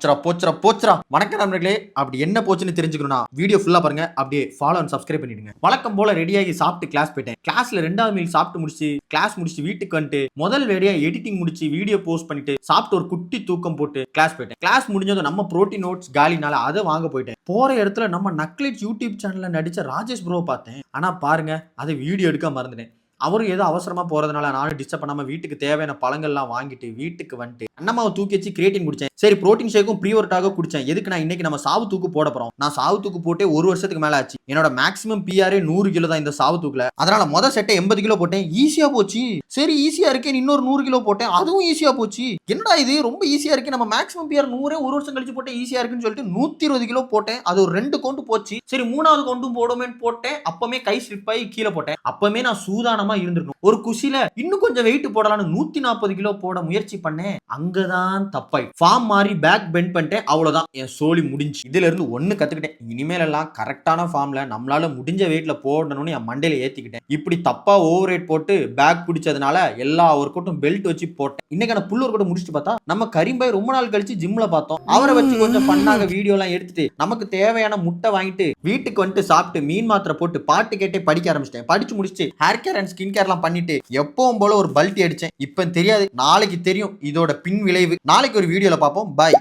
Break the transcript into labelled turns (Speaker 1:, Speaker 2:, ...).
Speaker 1: போச்சுரா போச்சுரா போச்சுரா. வணக்கம் நண்பர்களே. அப்படி என்ன போச்சுன்னு தெரிஞ்சுக்கணும்னா வீடியோ ஃபுல்லா பாருங்க. அப்படியே ஃபாலோ அண்ட் சப்ஸ்கிரைப் பண்ணிடுங்க. வழக்கம் போல ரெடியாகி சாப்பிட்டு கிளாஸ் போயிட்டேன். கிளாஸ்ல 2வது மீல் சாப்பிட்டு முடிச்சு கிளாஸ் முடிச்சு வீட்டுக்கு வந்துட்டு முதல் வேலையா எடிட்டிங் முடிச்சு வீடியோ போஸ்ட் பண்ணிட்டு சாப்பிட்டு ஒரு குட்டி தூக்கம் போட்டு கிளாஸ் போயிட்டேன். கிளாஸ் முடிஞ்சதும் நம்ம புரோட்டீன் நோட்ஸ் காலினால அதை வாங்க போயிட்டேன். போற இடத்துல நம்ம நக்லெட் யூடியூப் சேனல்ல நடிச்ச ராஜேஷ் ப்ரோ பார்த்தேன். ஆனா பாருங்க அதை வீடியோ எடுக்க மறந்துட்டேன். அவரும் ஏதோ அவசரமா போறதுனால நானும் டிஸ்டர்ப் பண்ணாம வீட்டுக்கு தேவையான பழங்கள்லாம் வாங்கிட்டு வீட்டுக்கு வந்துட்டு அண்ணமாவை தூக்கி வச்சு கிரியேட்டின் குடிச்சேன். சரி புரோட்டீன் ஷேக்கும் ப்ரீ ஒர்க்காக குடிச்சேன். எதுக்கு நான் இன்னைக்கு நம்ம சாவு தூக்கு போட போறோம். நான் சாவு தூக்கு போட்டே 1 வருஷத்துக்கு மேல ஆச்சு. என்னோட மேக்ஸிமம் பிஆரே 100 கிலோ தான் இந்த சாவு தூக்குல. அதனால மொத செட்டை 80 கிலோ போட்டேன். ஈஸியா போச்சு. சரி ஈஸியா இருக்கே இன்னொரு 100 கிலோ போட்டேன். அதுவும் ஈஸியா போச்சு. என்னடா இது ரொம்ப ஈஸியா இருக்கு. நம்ம மேக்ஸிமம் பிஆர் 100 1 வருஷம் கழிச்சு போட்டேன் ஈஸியா இருக்குன்னு சொல்லிட்டு 120 கிலோ போட்டேன். அது ஒரு 2 கவுண்ட் போச்சு. சரி 3வது கவுண்டும் போடுமேன்னு போட்டேன். அப்பமே கை ஸ்லிப் ஆகி கீழே போட்டேன். அப்பமே நான் சூதானமா இருந்திருக்கணும். ஒரு குஷில இன்னும் கொஞ்சம் வெயிட் போடலாம்னு 140 கிலோ போட முயற்சி பண்ணேன். அங்கதான் தப்பாய் ஃபார்ம் மாறி பேக் பெண்ட் பண்ணிட்டேன். அவ்வளவுதான் என் சோலி முடிஞ்சு. இதுல இருந்து ஒண்ணு கத்துக்கிட்டேன். இனிமேல் எல்லாம் கரெக்டான ஃபார்ம்ல நம்மளால முடிஞ்ச வெயிட்ல போடணும்னு என் மண்டையில ஏத்திக்கிட்டேன். இப்படி தப்பா ஓவர் வெயிட் போட்டு பேக் பிடிச்சதுனால எல்லா ஒர்க் அவுட்டும் பெல்ட் வச்சு போட்டேன். இன்னைக்கான புல் ஒர்க் அவுட் முடிச்சுட்டு பார்த்தா நம்ம கரீம்பாய் ரொம்ப நாள் கழிச்சு ஜிம்ல பார்த்தோம். அவரை வச்சு கொஞ்சம் ஃபன்னாக வீடியோ எல்லாம் எடுத்துட்டு நமக்கு தேவையான முட்டை வாங்கிட்டு வீட்டுக்கு வந்துட்டு சாப்பிட்டு மீன் மாத்திரை போட்டு பாட்டு கேட்டே படிக்க ஆரம்பிச்சிட்டேன். படிச்சு முடிச்சு hair care and skin care எல்லாம் பண்ணிட்டு எப்பவும் போல ஒரு பல்ட்டி அடிச்சேன். இப்ப தெரியாது நாளைக்கு தெரியும் இதோட பின் விளைவு. நாளைக்கு ஒரு வீடியோல பார்ப்போம். பாய்.